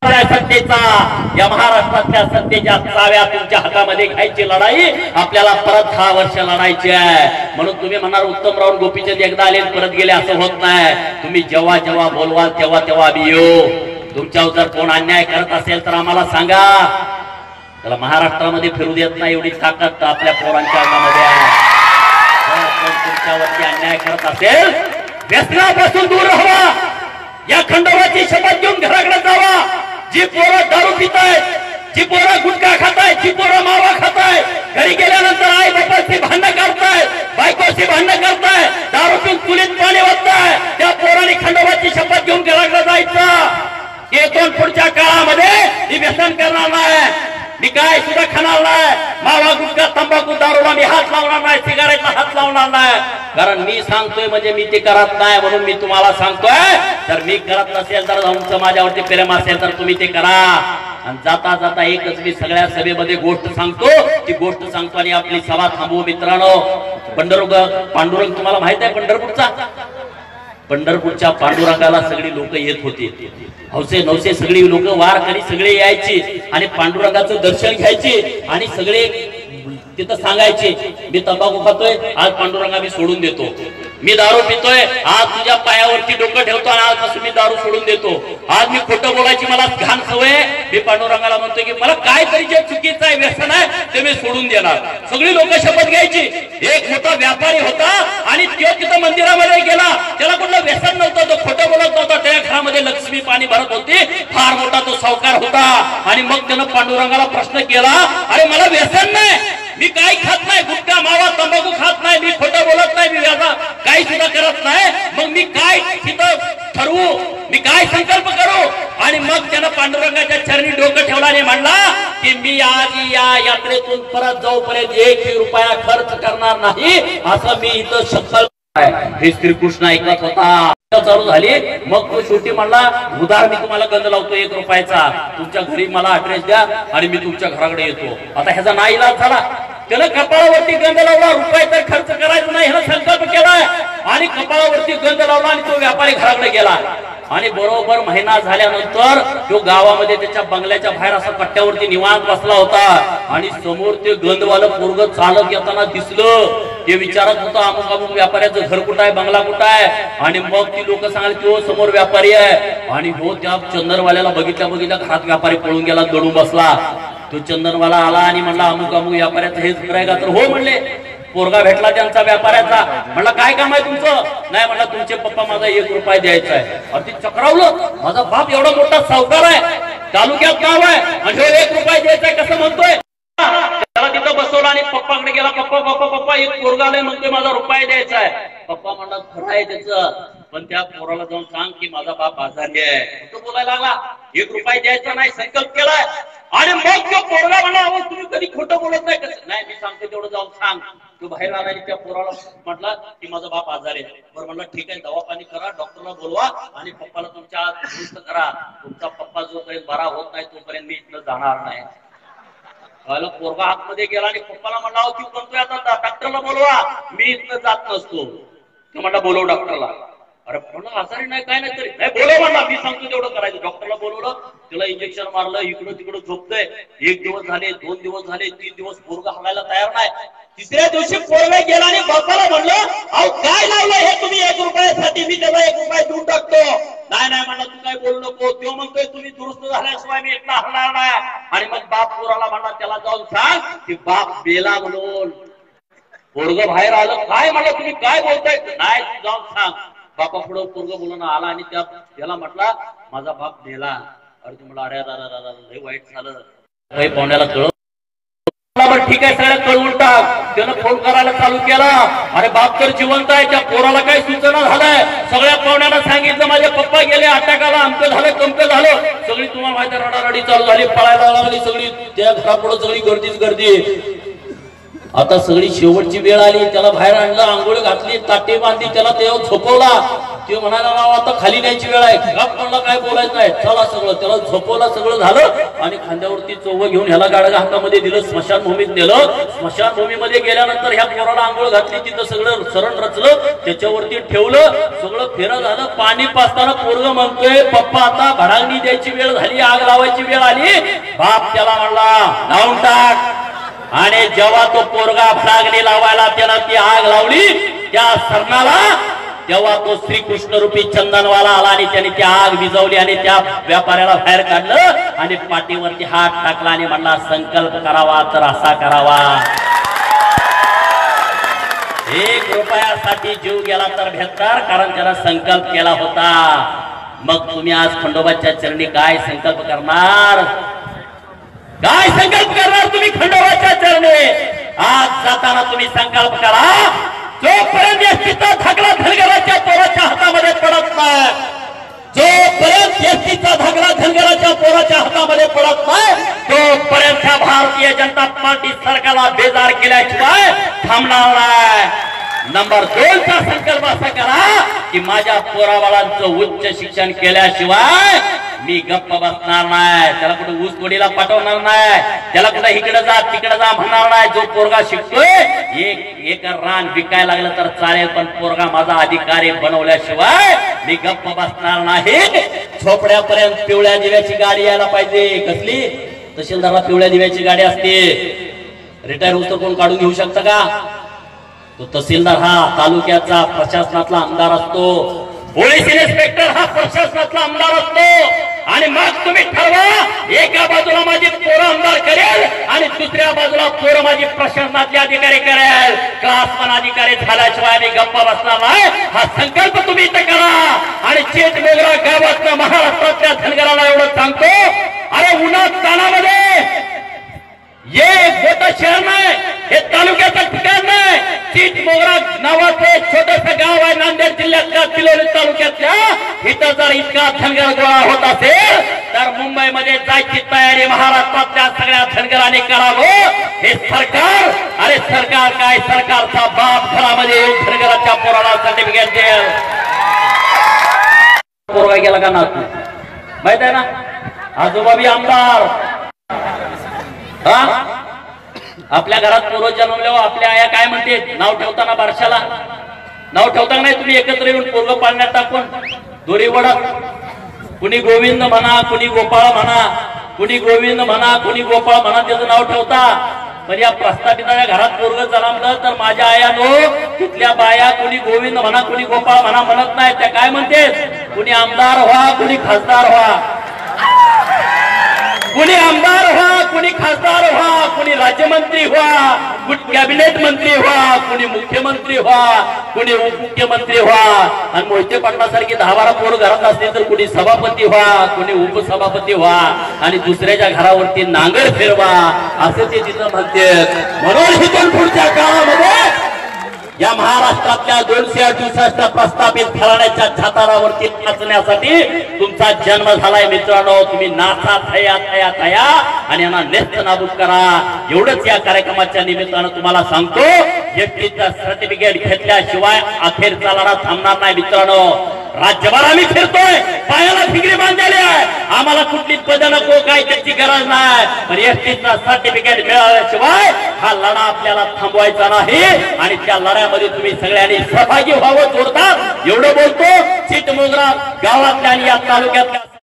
सत्तेचा या महाराष्ट्रातल्या सत्तेच्या चाव्या तुमच्या हातामध्ये घ्यायची लढाई आपल्याला परत 6 वर्ष लढायची आहे. म्हणून तुम्ही म्हणणार उत्तमराव गोपीचंद एकदा आले परत गेले असं होत नाही. तुम्ही जेव्हा जेव्हा बोलवाल तेव्हा तेव्हा आम्ही येऊ. तुमच्यावर जर कोण अन्याय करत असेल तर आम्हाला सांगा. त्याला महाराष्ट्रामध्ये फिरू देत नाही एवढी ताकद आपल्या पोरांच्या अंगामध्ये आहे. तुमच्यावरती अन्याय करत असेल व्यसनापासून दूर राहावा. या खंडोबाची शपथ घेऊन घराकडे जावा. जी पोरं दारू पितायत, जी पोरं गुटखा खातायत, जी पोरं मावा खातायत, घरी गेल्यानंतर आई बापाशी भांडणं करतायत, बायकोशी भांडणं करतायत, दारू पिऊन चुलीत पाणी वाजताय, त्या पोरांनी खंडोबाची शपथ घेऊन घराकडे जायचं. येथून पुढच्या काळामध्ये ही व्यसन करणार नाही, मी काय सुद्धा खाणार नाही, मावा गुटखा तंबाखू दारूला मी हात लावणार नाही, सिगारेटला हात लावणार नाही. कारण मी सांगतोय म्हणजे मी ते करत नाही म्हणून मी तुम्हाला सांगतोय. तर मी करत नसेल तर तुमचं माझ्यावरती प्रेम असेल तर तुम्ही ते करा. आणि जाता जाता एकच मी सगळ्या सभेमध्ये गोष्ट सांगतो, ती गोष्ट सांगतो आणि आपली सभा थांबवू. मित्रांनो, पांडुरंग तुम्हाला माहित आहे पंढरपूरचा? पंढरपूरच्या पांडुरंगाला सगळी लोक येत होती. हौसे नवसे सगळी लोक वारकरी सगळे यायची आणि पांडुरंगाचं दर्शन घ्यायचे आणि सगळे तिथं सांगायचे मी तंबाखू खातोय, आज पांडुरंगा मी सोडून देतो. मी दारू पितोय, आज तुझ्या पायावरती डोकं ठेवतो आणि आजपासून मी दारू सोडून देतो. आज मी खोटं बोलायची मला घाण सवय, मी पांडुरंगाला म्हणतोय की मला काहीतरी जे चुकीचं आहे व्यसन आहे ते मी सोडून देणार. सगळी लोक शपथ घ्यायची. एक मोठा व्यापारी होता आणि तो तिथं मंदिरामध्ये गेला. त्याला कुठलं व्यसन नव्हतं, तो खोटं बोलत नव्हता. त्या घरामध्ये लक्ष्मी पाणी भरत होती. फार मोठा तो सावकार होता. आणि मग त्यानं पांडुरंगाला प्रश्न केला, अरे मला व्यसन नाही, मी काही खात नाही, गुटखा मावा तंबाखू खात नाही, मी खोटं बोलत नाही, मी काही सुद्धा करत नाही, मग मी काय तिथं ठरवू, मी काय संकल्प करू? आणि मग त्यानं पांडुरंगाच्या चरणी डोकं ठेवला आणि म्हणला की मी आज या यात्रेतून परत जाऊपर्यंत 1 रुपया खर्च करणार नाही, असं मी इथं संकल्प. हे श्रीकृष्ण ऐकत होता. चालू झाली. मग तो शेवटी म्हणला उधार मी तुम्हाला गंध लावतो 1 रुपयाचा, तुमच्या घरी मला ऍड्रेस द्या आणि मी तुमच्या घराकडे येतो. आता ह्याचा नाईलाज झाला. त्यानं कपाळावरती गंध लावला, रुपये तर खर्च करायचा नाही ह्यानं संकल्प केलाय आणि कपाळावरती गंध लावला आणि तो व्यापारी घराकडे गेला. आणि बरोबर महिना झाल्यानंतर तो गावामध्ये त्याच्या बंगल्याच्या बाहेर असा कट्ट्यावरती निवांत बसला होता आणि समोर ते गंधवालं पोरग चालत येताना दिसलं. ते विचारत होतं अमुक अमुक व्यापाऱ्याचं घर कुठं आहे, बंगला कुठं आहे. आणि मग ती लोक सांगाल तो समोर व्यापारी आहे. आणि हो त्या चंदनवाल्याला बघितल्या घरात व्यापारी पळून गेला, दडून बसला. तो चंदनवाला आला आणि म्हणला अमुक अमुक व्यापाऱ्याचं हेच घर आहे का? तर हो म्हणले. पोरगा भेटला त्यांचा व्यापाऱ्याचा. म्हणला काय काम आहे तुमचं? नाही म्हणला तुमचे पप्पा माझा 1 रुपया द्यायचा आहे. अरे ते चक्रावलं, माझा बाप एवढा मोठा सावकार आहे, तालुक्यात नाव आहे आणि 1 रुपया द्यायचा आहे कसं म्हणतोय? त्याला तिथं बसवला आणि पप्पाकडे गेला. पप्पा पप्पा पप्पा एक पोरगा आलाय म्हणतोय माझा रुपया द्यायचा आहे. पप्पा म्हणला खरं आहे त्याचं, पण त्या पोराला जाऊन सांग की माझा बाप आजारी आहे. कुठं बोलायला लागला, 1 रुपया द्यायचा नाही संकल्प केलाय. आणि मग तो पोरगा म्हणला अहो तुम्ही कधी खोटं बोलत नाही कसं? नाही मी सांगतो तेवढं जाऊन सांग. तो बाहेर आला आणि त्या पोराला म्हटला की माझा बाप आजारी आहे. बरं म्हणलं ठीक आहे, दवा पाणी करा, डॉक्टरला बोलवा आणि पप्पाला तुमच्या दुरुस्त करा. तुमचा पप्पा जोपर्यंत बरा होत नाही तोपर्यंत मी इथं जाणार नाही. पोरगा आतमध्ये गेला आणि पप्पाला म्हणला ती म्हणतोय आता डॉक्टरला बोलवा, मी इथं जात नसतो. तो म्हणला बोलव डॉक्टरला. अरे म्हणलं आजारी नाही काय नाही तरी नाही बोलव म्हणला, मी सांगतो तेवढं करायचं. डॉक्टरला बोलवलं, त्याला इंजेक्शन मारलं, इकडं तिकडं झोपतोय. 1 दिवस झाले, 2 दिवस झाले, 3 दिवस पोरगा हलायला तयार नाही. 3ऱ्या दिवशी पोरगा गेला आणि बापाला म्हणलं अहो काय लावलं हे तुम्ही 1 रुपयासाठी, मी त्याला 1 रुपया देऊन टाकतो. नाही नाही म्हणलं तू काय बोलू नको, तो म्हणतोय तुम्ही दुरुस्त झाल्याशिवाय मी एकटा हलणार नाही. आणि मग बाप पोराला म्हणला त्याला जाऊन सांग की बाप बेला म्हणून. पोरग बाहेर आलं, काय म्हणलं तुम्ही काय बोलताय? नाही तू जाऊन सांग. बापा पुढं पोरग बोलून आला आणि त्याला म्हटला माझा बाप मेला. अरे तुम्हाला अरे दादा लय वाईट झालं. काही पाहुण्याला कळलं, ठीक आहे सगळ्या कळवून टाक. त्यानं फोन करायला चालू केला. अरे बाप तर जिवंत आहे, त्या पोराला काही सूचना झालंय. सगळ्या पाहुण्याला सांगितलं माझे पप्पा गेले अटॅकाला, आमचं झालं तमकं झालं. सगळी तुम्हाला माहिती रडारडी चालू झाली, पळायला लागली सगळी. त्या घरापुढं सगळी गर्दीच गर्दी. आता सगळी शेवटची वेळ आली. त्याला बाहेर आणलं, आंघोळ घातली, ताटे बांधली, त्याला तेव्हा झोपवला. ते म्हणाला आता खाली न्यायची वेळ आहे. म्हणला काय बोलायचं नाही, चला सगळं त्याला झोपवला, सगळं झालं आणि खांद्यावरती चोव घेऊन ह्याला गाडगा हातामध्ये दिलं, स्मशानभूमीत नेलं. स्मशानभूमीमध्ये गेल्यानंतर ह्या पोराला आंघोळ घातली, तिथं सगळं सरण रचलं, त्याच्यावरती ठेवलं, सगळं फेरं झालं. पाणी पाजताना पोरग म्हणतोय पप्पा आता भडांगणी द्यायची वेळ झाली, आग लावायची वेळ आली. बाप त्याला म्हणला लावून टाक. आणि जेव्हा तो पोरगा भडांगणी लावायला त्याला ती आग लावली त्या सरणाला, तेव्हा तो श्रीकृष्ण रूपी चंदनवाला आला आणि त्याने ती आग विझवली आणि त्या व्यापाऱ्याला बाहेर काढलं आणि पाठीवरती हात टाकला आणि म्हणला संकल्प करावा तर असा करावा. 1 रुपयासाठी जीव गेला तर बेहतर, कारण त्याला संकल्प केला होता. मग तुम्ही आज खंडोबाच्या चरणी काय संकल्प करणार? काय संकल्प करणार तुम्ही खंडोबाच्या चरणी? आज जाताना तुम्ही संकल्प करा, जोपर्यंत एसटीचा धागडा धनगराच्या पोराच्या हातामध्ये पडत नाही, जोपर्यंत एसटीचा धागडा धनगराच्या पोराच्या हातामध्ये पडत नाही, तोपर्यंत भारतीय जनता पार्टी सरकारला बेजार केल्याशिवाय थांबणार नाही. नंबर 2 चा संकल्प असा करा की माझ्या पोराबाळांचं उच्च शिक्षण केल्याशिवाय मी गप्प बसणार नाही. त्याला कुठे ऊस तोडीला पाठवणार नाही, त्याला कुठे इकडे जा तिकडे जा म्हणणार नाही. जो पोरगा शिकतोय 1 एकर रान विकायला लागलं तर चालेल, पण पोरगा माझा अधिकारी बनवल्याशिवाय मी गप्प बसणार नाही. झोपड्यापर्यंत पिवळ्या दिव्याची गाडी यायला पाहिजे. कसली? तहसीलदारला पिवळ्या दिव्याची गाडी असते. रिटायर होतो कोण काढून घेऊ शकतं का? तो तहसीलदार हा तालुक्याचा प्रशासनातला आमदार असतो, पोलीस इन्स्पेक्टर हा प्रशासनातला आमदार असतो. आणि मग तुम्ही ठरवा, एका बाजूला माझी पोरं आमदार करेल आणि दुसऱ्या बाजूला पोरं माझी प्रशासनातले अधिकारी करेल. क्लास 1 अधिकारी झाल्याशिवाय मी गप्पा बसणार नाही. हा संकल्प तुम्ही इथं करा. आणि चेत मोगरा गावातल्या महाराष्ट्रातल्या धनगराला एवढं सांगतो, अरे उन्हात ताणामध्ये हे मोठं शहर नाही, हे तालुक्याचं ठिकाण नाही. चीट मोगरा नावाचं एक छोटंसं गाव आहे नांदेड जिल्ह्यातल्या तिलोरी तालुक्यातल्या. इथं जर इतका धनगर गोळा होत असेल तर मुंबईमध्ये जायची तयारी महाराष्ट्रातल्या सगळ्या धनगरांनी करावं. हे सरकार, अरे सरकार काय, सरकारचा बाप घरामध्ये येऊन धनगराच्या पोराला सर्टिफिकेट देईल. पोरगा गेला का नातू माहित आहे ना, आजोबा बी आमदार. आपल्या घरात पोरं जन्मल्यावर आपल्या आया काय म्हणते, नाव ठेवताना बारशाला नाव ठेवताना नाही तुम्ही एकत्र येऊन पोरग पाळण्यात टाकून दोरी वडत, कुणी गोविंद म्हणा, कुणी गोपाळ म्हणा, कुणी गोविंद म्हणा, कुणी गोपाळ म्हणा, त्याचं नाव ठेवता. पण या प्रस्थापिताच्या घरात पोरग जन्मलं तर माझ्या आयानो तिथल्या बाया कुणी गोविंद म्हणा, कुणी गोपाळ म्हणा म्हणत नाही. त्या काय म्हणते, कुणी आमदार व्हा, कुणी खासदार व्हा. कुणी आमदार व्हा, कुणी खासदार व्हा, कुणी राज्यमंत्री व्हा, कुणी कॅबिनेट मंत्री व्हा, कुणी मुख्यमंत्री व्हा, कुणी उपमुख्यमंत्री व्हा. आणि मोहिते पाटलासारखी 10-12 पोरं घरात असतील तर कुणी सभापती व्हा, कुणी उपसभापती व्हा आणि दुसऱ्याच्या घरावरती नांगर फिरवा, असं ते तिथं म्हणते. म्हणून इथून पुढच्या काळामध्ये या महाराष्ट्रातल्या 268 प्रस्थापित घराण्याच्या छातारावरती नाचण्यासाठी तुमचा जन्म झालाय मित्रांनो. तुम्ही नाचा, थया थया थया आणि यांना नेस्त नाबूद करा. एवढंच या कार्यक्रमाच्या निमित्तानं तुम्हाला सांगतो. एसटीचं सर्टिफिकेट घेतल्याशिवाय अखेरचा लढा थांबणार नाही मित्रांनो. राज्यभर आम्ही फिरतोय, पायाला फिगरी बांधलेली आहे, आम्हाला कुठली पद नको, काय त्याची गरज नाही. पण एसटीचं सर्टिफिकेट मिळाल्याशिवाय हा लढा आपल्याला थांबवायचा नाही. आणि त्या लढ्यामध्ये तुम्ही सगळ्यांनी सहभागी व्हावं. जोरदार एवढं बोलतो. चिटमोगरा गावातल्या आणि या तालुक्यातल्या